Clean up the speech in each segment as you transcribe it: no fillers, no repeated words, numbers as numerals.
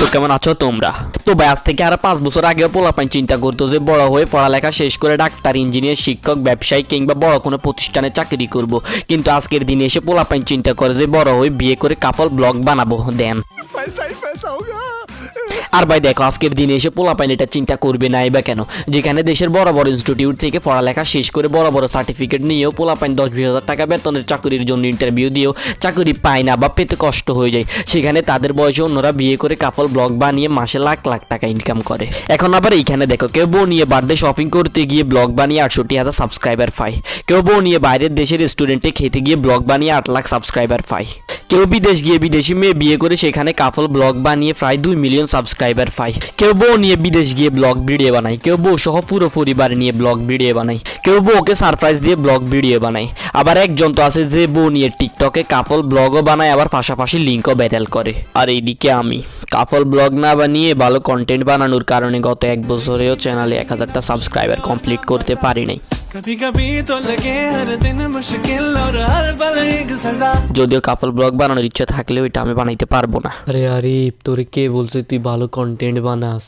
তো কেমন আছো তোমরা? তো ভাই আজ থেকে আর 5 বছর আগেও পোলাপাইন চিন্তা করতো যে বড় হয়ে পড়ালেখা শেষ করে ডাক্তার, ইঞ্জিনিয়ার, শিক্ষক, ব্যবসায়ী কিংবা বড় কোনো প্রতিষ্ঠানে চাকরি করব। কিন্তু আজকের দিনে এসে পোলাপাইন চিন্তা করে যে বড় হয়ে বিয়ে করে কাপল ব্লগ বানাবো। দেন আর ভাই দেখো, আজকের দিনে এসে পোলাপাইন এটা চিন্তা করবে নাই বা কেন? যেখানে দেশের বড় বড় ইনস্টিটিউট থেকে পড়ালেখা শেষ করে বড় বড় সার্টিফিকেট নিয়েও পোলাপাইন 10-20 হাজার টাকা বেতনের চাকরির জন্য ইন্টারভিউ দিয়েও চাকরি পায় না বা পেতে কষ্ট হয়ে যায়, সেখানে তাদের বয়সে অন্যরা বিয়ে করে কাপল ব্লগ বানিয়ে মাসে লাখ লাখ টাকা ইনকাম করে। এখন আবার এইখানে দেখো, কেউ বউ নিয়ে বার্থডে শপিং করতে গিয়ে ব্লগ বানিয়ে 68,000 সাবস্ক্রাইবার পায়, কেউ বউ নিয়ে বাইরের দেশের রেস্টুরেন্টে খেতে গিয়ে ব্লগ বানিয়ে 8 লাখ সাবস্ক্রাইবার পায়, কেউ বিদেশ গিয়ে বিদেশি মেয়ে বিয়ে করে সেখানে কাপল ব্লগ বানিয়ে প্রায় 2 মিলিয়ন সাবস্ক্রাইবার পায়, কেউ বউ নিয়ে বিদেশ গিয়ে ব্লগ ভিডিও বানায়, কেউ বউ সহ পুরো পরিবার নিয়ে ব্লগ ভিডিও বানায়, কেউ বউকে সারপ্রাইজ দিয়ে ব্লগ ভিডিও বানায়। আবার একজন তো আছে যে বউ নিয়ে টিকটকে কাপল ব্লগও বানায়, আবার পাশাপাশি লিঙ্কও ভাইরাল করে। আর এইদিকে আমি কাপল ব্লগ না বানিয়ে ভালো কন্টেন্ট বানানোর কারণে গত 1 বছরেও চ্যানেলে 1000টা সাবস্ক্রাইবার কমপ্লিট করতে পারি নাই। যদিও কাপল ব্লগ বানানোর ইচ্ছা থাকলেও এটা আমি বানাইতে পারবো না। আরে আরিফ, তোরে কে বলছে তুই ভালো কন্টেন্ট বানাস?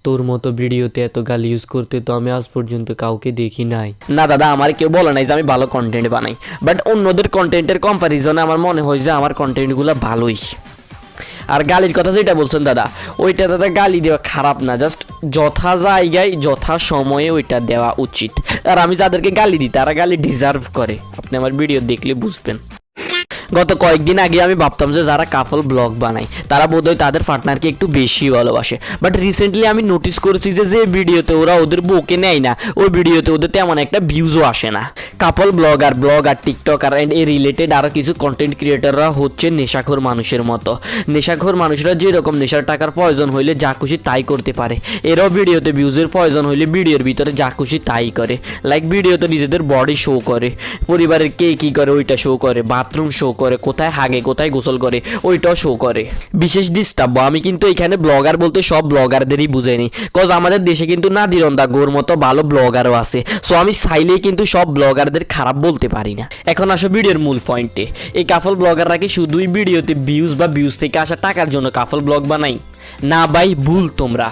তোর মতো ভিডিওতে এত গালি ইউজ করতে তো আমি আজ পর্যন্ত কাউকে দেখি নাই। না দাদা, আমার কেউ বলে নাই যে আমি ভালো কন্টেন্ট বানাই, বাট অন্যদের কন্টেন্টের কম্পারিজনে আমার মনে হয় যে আমার কন্টেন্টগুলো ভালোই। আর গালির কথা যেটা বলছেন দাদা, ওইটা দাদা গালি দেওয়া খারাপ না, জাস্ট যথা জায়গায় যথা সময়ে ওইটা দেওয়া উচিত। আর আমি যাদেরকে গালি দিই তারা গালি ডিজার্ভ করে, আপনি আমার ভিডিও দেখলে বুঝবেন। গত কয়েকদিন আগে আমি ভাবতাম যে যারা কাপল ব্লগ বানায় তারা বোধহয় তাদের পার্টনারকে একটু বেশি ভালোবাসে, বাট রিসেন্টলি আমি নোটিস করেছি যে ভিডিওতে ওরা ওদের বউকে নেয় না, ওই ভিডিওতে ওদের তেমন একটা ভিউজও আসে না। কাপল blogger TikToker and a related আরও কিছু কন্টেন্ট ক্রিয়েটাররা হচ্ছে নেশাখোর মানুষের মতো। নেশাখোর মানুষরা যেরকম নেশার টাকার প্রয়োজন হইলে যা খুশি তাই করতে পারে, এরাও ভিডিওতে ভিউজের প্রয়োজন হইলে ভিডিওর ভিতরে যা খুশি তাই করে। লাইক ভিডিওতে নিজেদের বডি শো করে, পরিবারের কে কী করে ওইটা শো করে, বাথরুম শো করে, কোথায় হাগে কোথায় গোসল করে ওইটাও শো করে। বিশেষ ডিস্টার্ব, আমি কিন্তু এখানে ব্লগার বলতে সব ব্লগারদেরই বুঝাইনি, কজ আমাদের দেশে কিন্তু নাদিরন্দা গোর মতো ভালো ব্লগারও আছে। সো আমি চাইলেই কিন্তু সব ব্লগারদের খারাপ বলতে পারি না। এখন আসো ভিডিওর মূল পয়েন্টে। এই কাপল ব্লগাররা কি শুধুই ভিডিওতে ভিউজ থেকে আসা টাকার জন্য কাপল ব্লগ বানাই? না ভাই, ভুল তোমরা।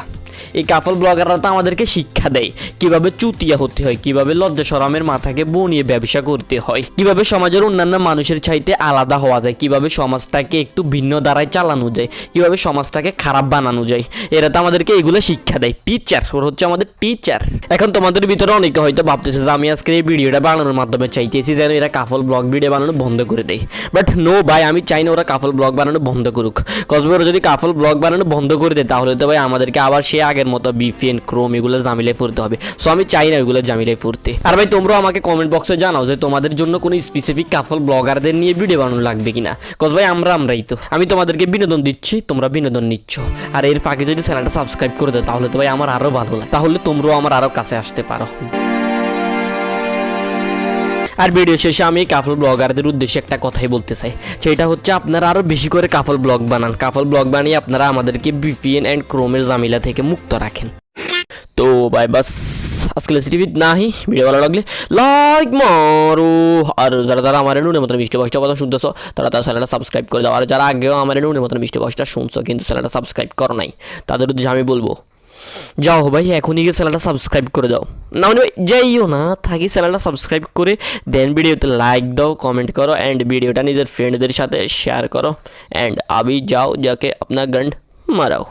এই কাপল ব্লগাররা তো আমাদেরকে শিক্ষা দেয় কিভাবে চুতিয়া হতে হয়, কিভাবে লজ্জা শরমের মাথাকে বনিয়ে ব্যবসা করতে হয়, কিভাবে সমাজের অন্যান্য মানুষের চাইতে আলাদা হওয়া যায়, কিভাবে সমাজটাকে একটু ভিন্ন দ্বারায় চালানো যায়, কিভাবে সমাজটাকে খারাপ বানানো যায়। এরা তো আমাদেরকে এগুলো শিক্ষা দেয়। টিচার, ওরা হচ্ছে আমাদের টিচার। এখন তোমাদের ভিতরে অনেকে হয়তো ভাবতেছে যে আমি আজকে এই ভিডিওটা বানানোর মাধ্যমে চাইতেছি যেন এরা কাপল ব্লগ ভিডিও বানানো বন্ধ করে দেয়, বাট নো ভাই, আমি চাই না ওরা কাপল ব্লগ বানানো বন্ধ করুক। কজ ওরা যদি কাপল ব্লগ বানানো বন্ধ করে দেয় তাহলে তো ভাই আমাদেরকে আবার সে আগের মতো VPN, ক্রোম এগুলো জামিলায় পড়তে হবে। সো আমি চাই না এগুলো জামিলায় পড়তে। আর ভাই তোমরাও আমাকে কমেন্ট বক্সে জানাও যে তোমাদের জন্য কোনো স্পেসিফিক কাপল ব্লগারদের নিয়ে ভিডিও বানানো লাগবে কিনা, কজ ভাই আমরাই তো। আমি তোমাদেরকে বিনোদন দিচ্ছি, তোমরা বিনোদন নিচ্ছ, আর এর ফাঁকে যদি চ্যানেলটা সাবস্ক্রাইব করে দাও তাহলে তো ভাই আমার আরো ভালো লাগে, তাহলে তোমরাও আমার আরো কাছে আসতে পারো। আর ভিডিও শেষে আমি কাপল ব্লগারদের উদ্দেশ্যে একটা কথাই বলতে চাই, সেটা হচ্ছে আপনারা আরও বেশি করে কাপল ব্লগ বানান। কাপল ব্লগ বানিয়ে আপনারা আমাদেরকে VPN অ্যান্ড ক্রোমের জামিলা থেকে মুক্ত রাখেন। তো ভাই বাস আজকে রেসিপি নাহি, ভিডিও ভালো লাগলে লাইক মারো, আর যারা আমার নুনের মতন মিষ্টি বয়সটা কথা শুনতেছো তারা চ্যানেলটা সাবস্ক্রাইব করে দাও। আর যারা আগেও আমার নুনের মতন মিষ্টি বয়সটা শুনছো কিন্তু চ্যানেলটা সাবস্ক্রাইব করো নাই, তাদের উদ্দেশ্যে আমি বলবো যাও ভাই এখনই গিয়ে চ্যানেলটা সাবস্ক্রাইব করে দাও, না মানে যাইও না থাকি, চ্যানেলটা সাবস্ক্রাইব করে দেন ভিডিওতে লাইক দাও, কমেন্ট করো অ্যান্ড ভিডিওটা নিজের ফ্রেন্ডদের সাথে শেয়ার করো অ্যান্ড আবি যাও যাকে আপনার গন্ড মারাও।